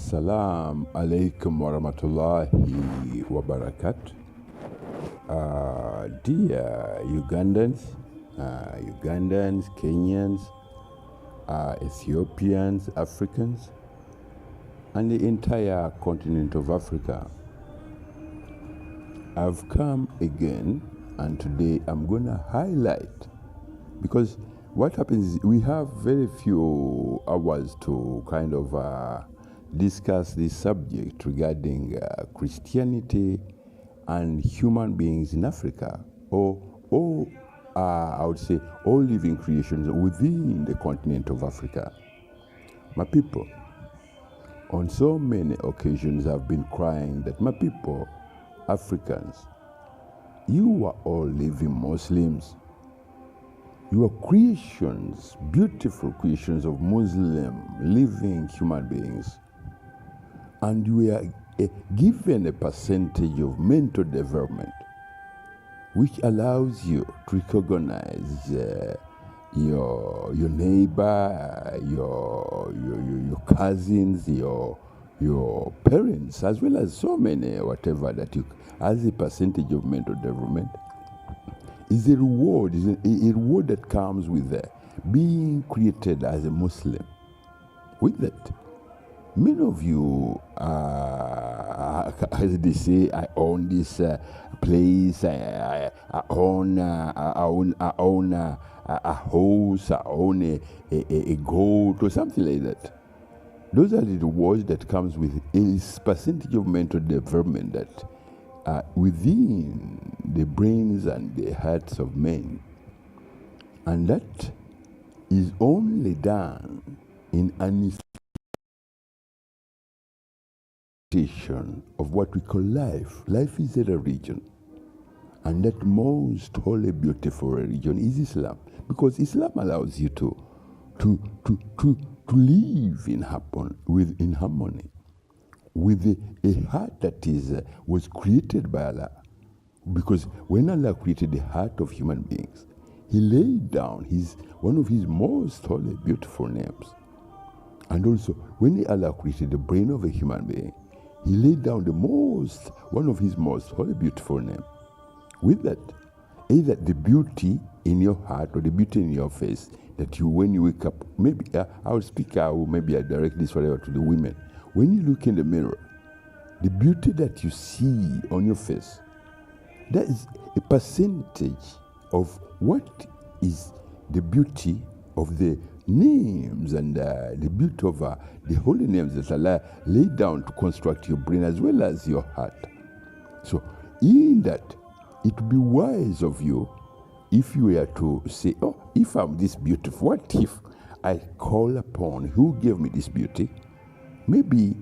Assalamu alaikum warahmatullahi wabarakatuh. Dear Ugandans, Kenyans, Ethiopians, Africans, and the entire continent of Africa, I've come again, and today I'm going to highlight, because what happens is we have very few hours to kind of discuss this subject regarding Christianity and human beings in Africa, or I would say all living creations within the continent of Africa. My people, on so many occasions I've been crying that my people, Africans, you are all living Muslims. You are creations, beautiful creations of Muslim living human beings. And you are given a percentage of mental development which allows you to recognize your neighbor, your cousins, your parents, as well as so many, whatever that you, as a percentage of mental development, is a reward, a reward that comes with being created as a Muslim. With that, many of you, as they say, I own this place, I own a house, I own a goat or something like that. Those are the rewards that comes with a percentage of mental development that within the brains and the hearts of men. And that is only done in an institution of what we call life. Life is a religion. And that most holy, beautiful religion is Islam. Because Islam allows you to live in harmony with a heart that was created by Allah. Because when Allah created the heart of human beings, He laid down one of His most holy, beautiful names. And also, when Allah created the brain of a human being, He laid down one of His most holy, beautiful names. With that, either the beauty in your heart or the beauty in your face, that you, when you wake up, maybe maybe I direct this whatever to the women. When you look in the mirror, the beauty that you see on your face, that is a percentage of what is the beauty of the names and the beauty of the holy names that Allah laid down to construct your brain as well as your heart. So in that, it would be wise of you if you were to say, oh, if I'm this beautiful, what if I call upon who gave me this beauty? Maybe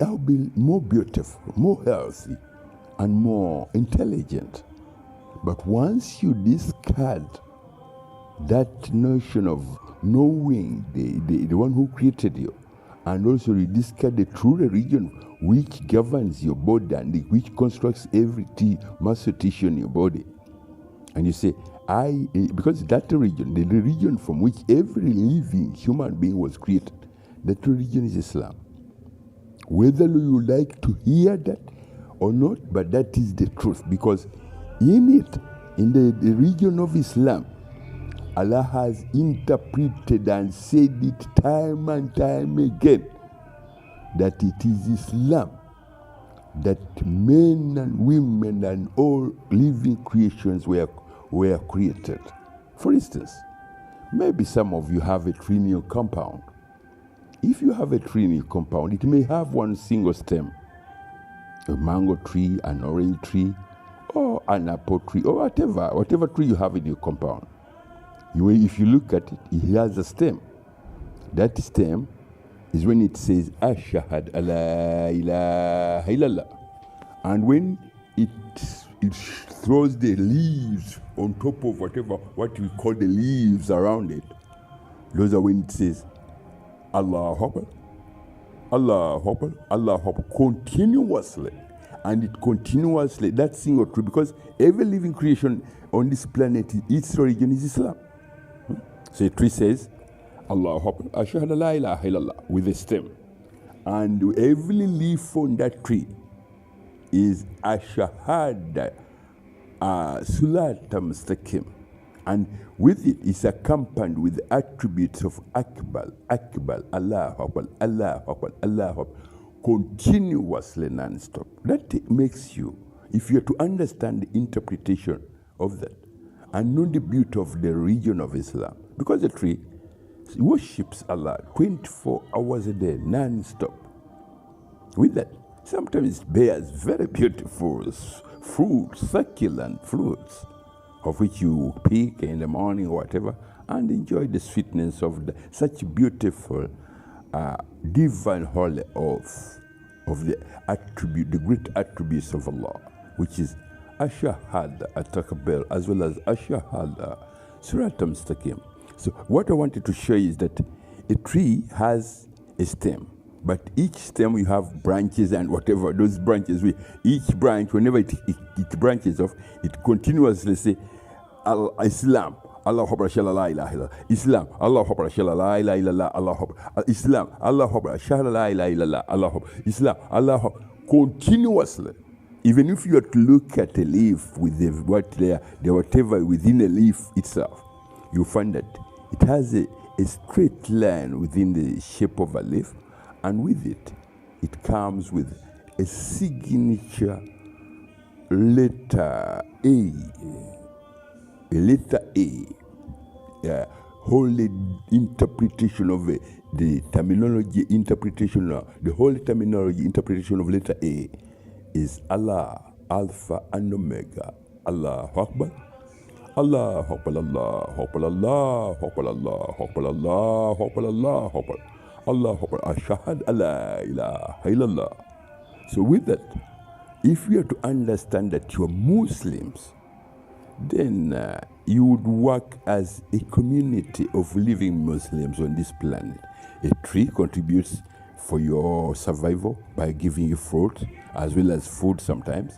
I'll be more beautiful, more healthy, and more intelligent. But once you discard that notion of knowing the one who created you, and also you discard the true religion which governs your body and which constructs every muscle tissue in your body, and you say, because that religion, the religion from which every living human being was created, that religion is Islam. Whether you like to hear that or not, but that is the truth. Because in it, in the religion of Islam, Allah has interpreted and said it time and time again that it is Islam that men and women and all living creations were created. For instance, maybe some of you have a tree in your compound. If you have a tree in your compound, it may have one single stem, a mango tree, an orange tree, or an apple tree, or whatever tree you have in your compound. If you look at it, it has a stem. That stem is when it says, Ashhadu alla ilaha illallah. And when it throws the leaves on top of what we call the leaves around it, those are when it says, Allahu Akbar, Allahu Akbar, Allahu Akbar, continuously. And it continuously, that single tree, because every living creation on this planet, its religion is Islam. So a tree says, Allahu Akbar, Ashhadu la ilaha illallah, with a stem. And every leaf on that tree is a shahada, Sulata Mustaqim. And with it is accompanied with attributes of Akbar, Allah Akbar, Allah Akbar, Allah Akbar, continuously non-stop. That makes you, if you are to understand the interpretation of that, and know the beauty of the religion of Islam, because the tree worships Allah 24 hours a day, non-stop. With that, sometimes it bears very beautiful fruits, succulent fruits, of which you pick in the morning or whatever, and enjoy the sweetness of such beautiful, divine holy oath of the attribute, the great attributes of Allah, which is Ashahada, At-Takbir, as well as Ashahada, Surat Mustaqim. So what I wanted to show you is that a tree has a stem, but each stem you have branches and whatever those branches, each branch, whenever it branches off, it continuously say, Islam, Allah Akbar, la ilaha illallah. Islam, Allah Akbar, la ilaha illallah. Allah Akbar. Islam, Allah Akbar, la ilaha illallah. Allah Akbar. Islam, Allah Akbar. Continuously. Even if you are to look at a leaf with the whatever within a leaf itself, you find that it has a straight line within the shape of a leaf, and with it, it comes with a signature letter A. A letter A, holy interpretation of the terminology, interpretation of the holy terminology, interpretation of letter A is Allah, Alpha and Omega. Allah Akbar, Allah Akbar, Allah Akbar, Allah Akbar, Allah Akbar, Allah Akbar, Allah Akbar, Allah Akbar, Ashhadu an la ilaha illallah. So with that, if we are to understand that you are Muslims, then you would work as a community of living Muslims on this planet. A tree contributes for your survival by giving you fruit as well as food sometimes.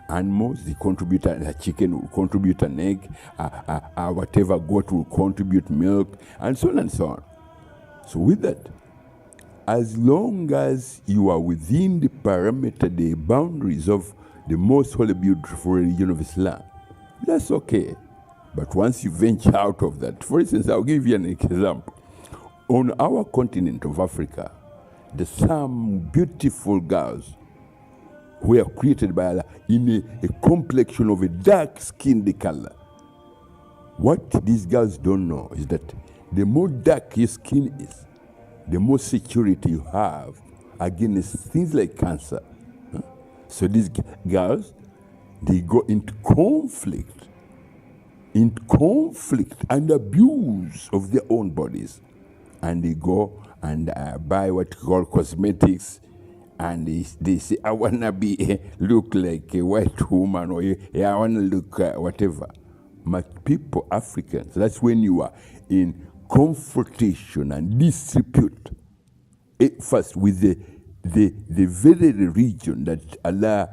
Animals, they contribute, a chicken will contribute an egg, whatever goat will contribute milk, and so on and so on. So with that, as long as you are within the parameter, the boundaries of the most holy, beautiful religion of Islam, that's okay. But once you venture out of that, for instance, I'll give you an example. On our continent of Africa, there's some beautiful girls who are created by Allah in a complexion of a dark-skinned color. What these girls don't know is that the more dark your skin is, the more security you have against things like cancer. So these girls, they go into conflict and abuse of their own bodies. And they go and buy what you call cosmetics, and they say, I want to look like a white woman, or I want to look whatever. But people, Africans, that's when you are in confrontation and dispute, first with the very region that Allah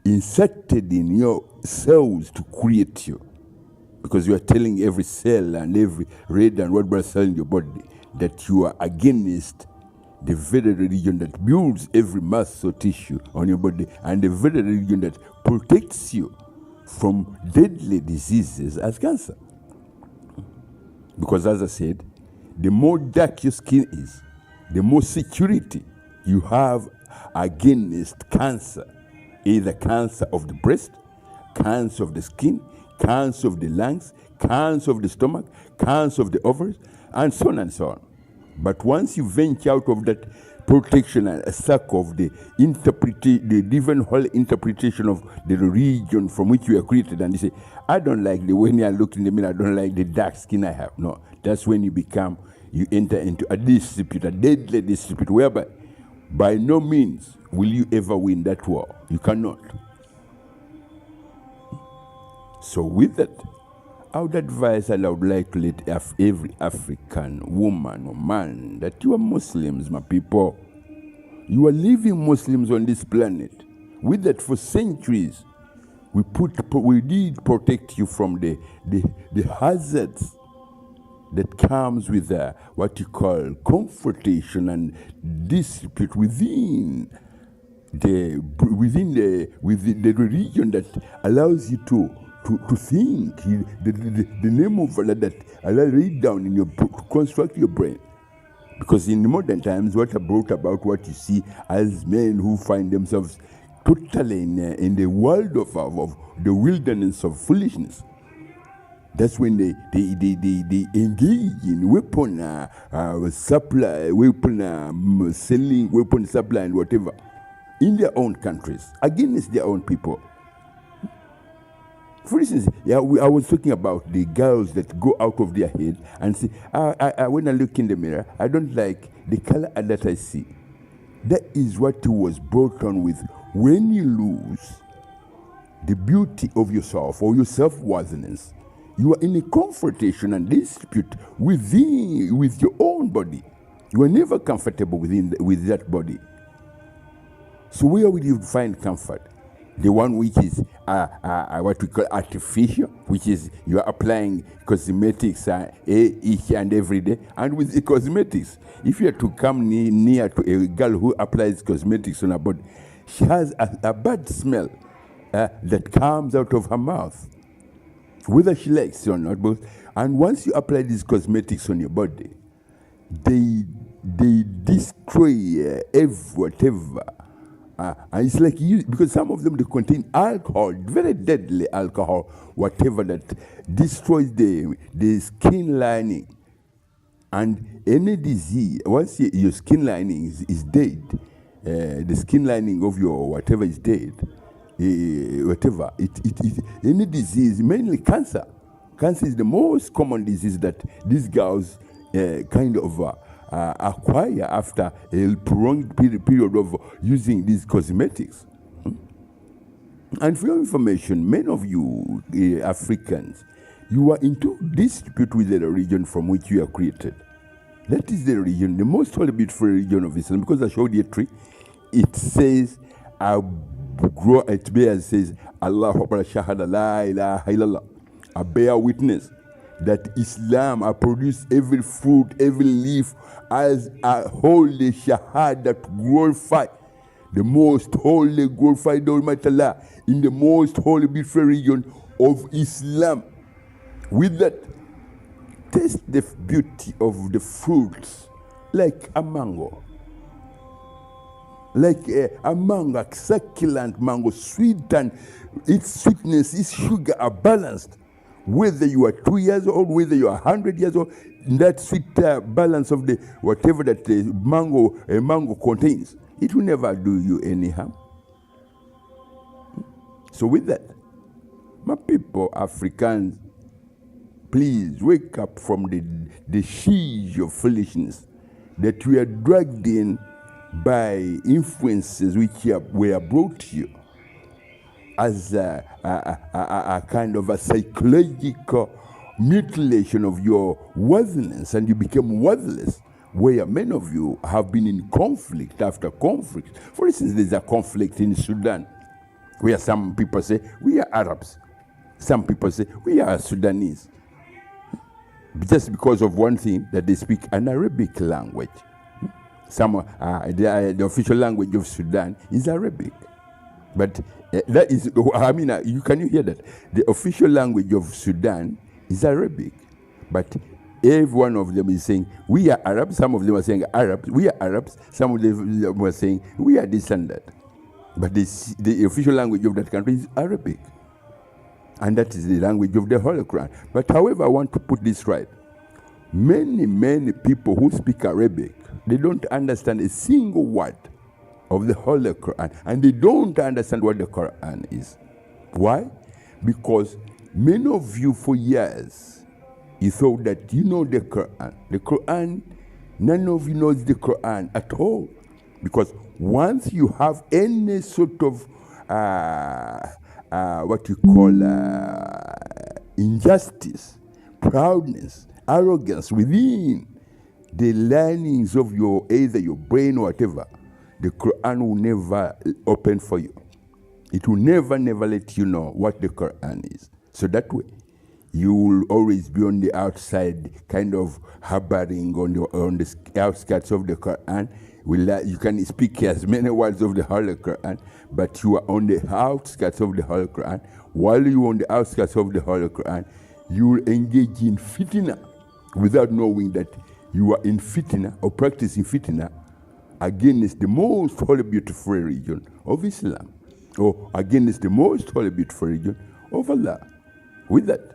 inserted in your cells to create you. Because you are telling every cell and every red and white blood cell in your body that you are against the very religion that builds every muscle tissue on your body, and the very religion that protects you from deadly diseases as cancer. Because as I said, the more dark your skin is, the more security you have against cancer, either cancer of the breast, cancer of the skin, cancer of the lungs, cancer of the stomach, cancer of the ovaries, and so on and so on. But once you venture out of that protection and a circle of the divine holy interpretation of the religion from which you are created, and you say, I don't like the when I look in the mirror, I don't like the dark skin I have. No, that's when you enter into a dispute, a deadly dispute, whereby by no means will you ever win that war. You cannot. So with that, I would advise, and I would like to let every African woman or man that you are Muslims, my people. You are living Muslims on this planet. With that, for centuries, we did protect you from the hazards that comes with what you call confrontation and dispute within the religion that allows you to think. The name of Allah that Allah laid down in your book to construct your brain. Because in modern times, what brought about what you see as men who find themselves totally in the world of the wilderness of foolishness. That's when they engage in weapon supply, weapon selling, weapon supply, and whatever in their own countries against their own people. For instance, I was talking about the girls that go out of their head and say, when I look in the mirror, I don't like the color that I see. That is what was brought on with when you lose the beauty of yourself or your self-worthiness. You are in a confrontation and dispute with your own body. You are never comfortable with that body. So where will you find comfort? The one which is what we call artificial, which is you are applying cosmetics each and every day. And with the cosmetics, if you are to come near to a girl who applies cosmetics on her body, she has a bad smell that comes out of her mouth, whether she likes it or not. And once you apply these cosmetics on your body, they destroy whatever. And it's like because some of them, they contain alcohol, very deadly alcohol, whatever that destroys the skin lining. And any disease, once your skin lining is dead, the skin lining of your whatever is dead, whatever, any disease, mainly cancer. Cancer is the most common disease that these girls kind of acquire after a prolonged period of using these cosmetics. And for your information, many of you Africans, you are into dispute with the religion from which you are created. That is the religion, the most holy, beautiful religion of Islam. Because I showed you a tree, it says, it says, Allahu Akbar shahada la ilaha illallah. I bear witness that Islam produced every fruit, every leaf as a holy shahad that glorify the most holy, glorify the Almighty Allah in the most holy, beautiful region of Islam. With that, taste the beauty of the fruits like a mango. Like a mango, a succulent mango, sweet, and its sweetness, its sugar are balanced. Whether you are 2 years old, whether you are 100 years old, that sweet balance of the whatever that the mango contains, it will never do you any harm. So with that, my people, Africans, please wake up from the siege of foolishness that we are dragged in by influences which were brought to you as a kind of a psychological mutilation of your worthiness, and you became worthless, where many of you have been in conflict after conflict. For instance, there's a conflict in Sudan, where some people say, we are Arabs. Some people say, we are Sudanese. Just because of one thing, that they speak an Arabic language. The official language of Sudan is Arabic. But that is, can you hear that? The official language of Sudan is Arabic. But every one of them is saying, we are Arabs. Some of them are saying Arabs. We are Arabs. Some of them are saying, we are this and that. But the official language of that country is Arabic. And that is the language of the Holy Quran. But however, I want to put this right. Many people who speak Arabic, they don't understand a single word of the Holy Quran, and they don't understand what the Quran is. Why? Because many of you for years, you thought that you know the Quran. The Quran, none of you knows the Quran at all. Because once you have any sort of what you call injustice, proudness, arrogance within the linings of either your brain or whatever, the Quran will never open for you. It will never let you know what the Quran is. So that way, you will always be on the outside, kind of harboring on the outskirts of the Quran. You can speak as many words of the Holy Quran, but you are on the outskirts of the Holy Quran. While you are on the outskirts of the Holy Quran, you will engage in fitna without knowing that you are in fitna or practicing fitna against the most holy, beautiful religion of Islam, or against the most holy, beautiful religion of Allah. With that,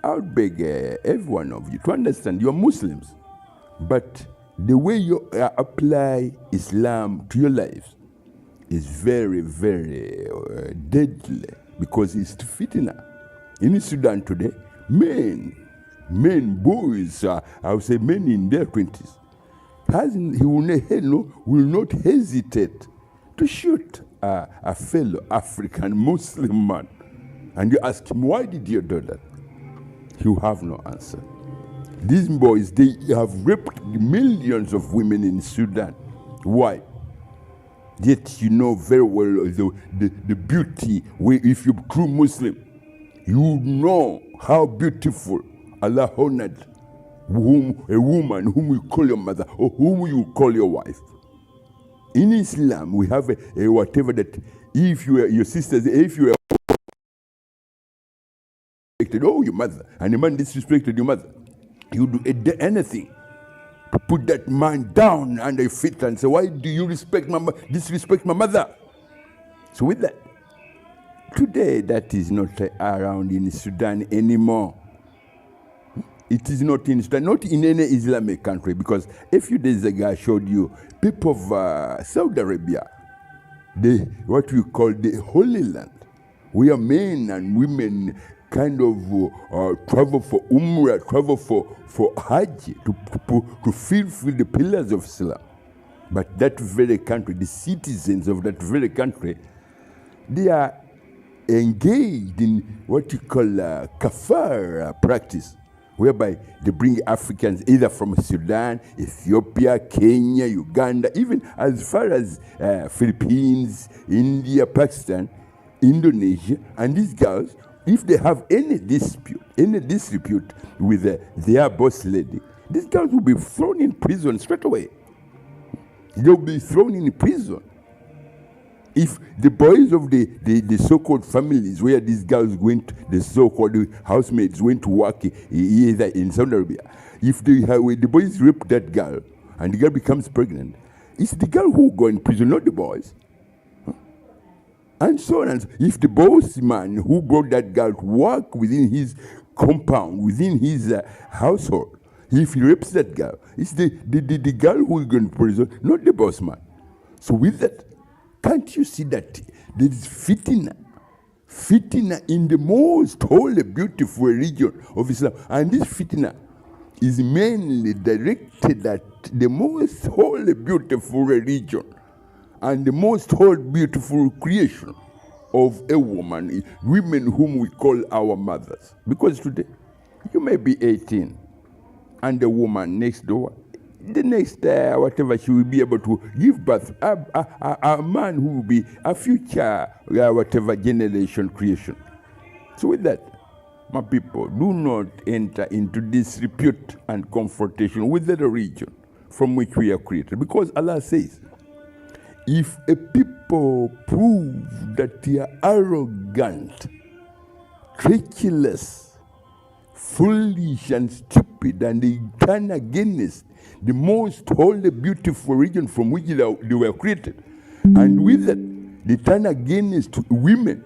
I would beg every one of you to understand you are Muslims, but the way you apply Islam to your lives is very, very deadly, because it's fitna. In Sudan today, men, boys, I would say men in their 20s, will not hesitate to shoot a fellow African Muslim man. And you ask him, why did you do that? You have no answer. These boys, they have raped millions of women in Sudan. Why? Yet you know very well the beauty. If you're true Muslim, you know how beautiful Allah honored a woman whom you call your mother or whom you call your wife. In Islam, we have a whatever that if you are your sisters, if you are your mother, and a man disrespected your mother, you do anything to put that man down under your feet and say, why do you disrespect my mother? So with that, today that is not around in Sudan anymore. It is not in Sudan, not in any Islamic country, because a few days ago I showed you people of Saudi Arabia, what we call the Holy Land, where men and women kind of travel for Umrah, travel for Hajj, to fulfill the pillars of Islam. But that very country, the citizens of that very country, they are engaged in what you call kafar practice, whereby they bring Africans either from Sudan, Ethiopia, Kenya, Uganda, even as far as Philippines, India, Pakistan, Indonesia, and these girls, if they have any dispute with their boss lady, these girls will be thrown in prison straight away. They'll be thrown in prison. If the boys of the so-called families where these girls went, the so-called housemaids went to work either in Saudi Arabia, if the boys rape that girl and the girl becomes pregnant, it's the girl who will go in prison, not the boys. And so on. And so, if the boss man who brought that girl to work within his compound, within his household, if he rapes that girl, it's the girl who will go in prison, not the boss man. So with that, can't you see that there is fitna in the most holy, beautiful religion of Islam? And this fitna is mainly directed at the most holy, beautiful religion and the most holy, beautiful creation of a woman, women whom we call our mothers. Because today, you may be 18, and the woman next door, the next whatever, she will be able to give birth a man who will be a future whatever generation creation. So with that, my people, do not enter into disrepute and confrontation with the region from which we are created, because Allah says, if a people prove that they are arrogant, treacherous, foolish and stupid, and they turn against the most holy, beautiful region from which they were created, and with that, they turn against women,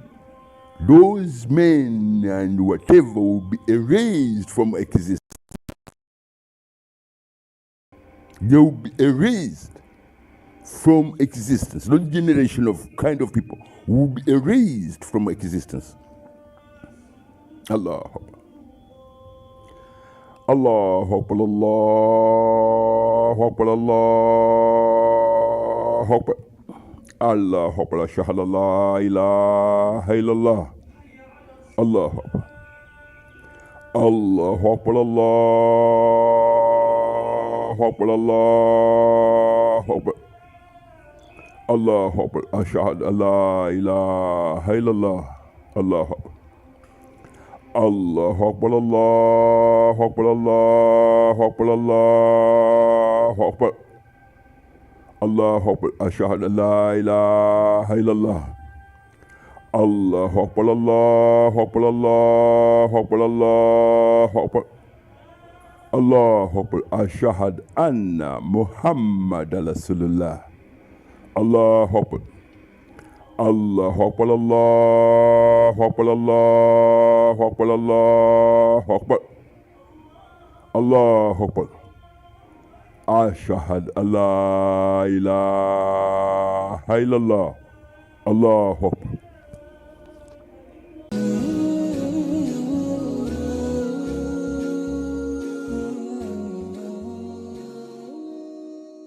those men and whatever will be erased from existence. They will be erased from existence. Those generation of kind of people will be erased from existence. Allah Akbar. Allah Akbar. Allah Akbar. Allah Akbar. Allah Akbar. Ashhadu an la ilaha illallah. Allah Akbar. Allah Akbar. Allah Akbar. Allah Akbar. Allahu Akbar. Ashhadu an la ilaha illallah. Allahu Akbar. Allahu Akbar, Allahu Akbar, Allahu Akbar, Allahu Akbar. Allahu Akbar, ashhadu an la ilaha illallah. Allahu Akbar, Allahu Akbar, Allahu Akbar, Allahu Akbar. Allahu Akbar, ashhadu anna Muhammad Rasulullah. Allahu Akbar. Allahu Akbar, Allahu Akbar, Allahu Akbar, Allahu Akbar. Allahu Akbar. Ashhadu an la ilaha illallah. Allahu Akbar.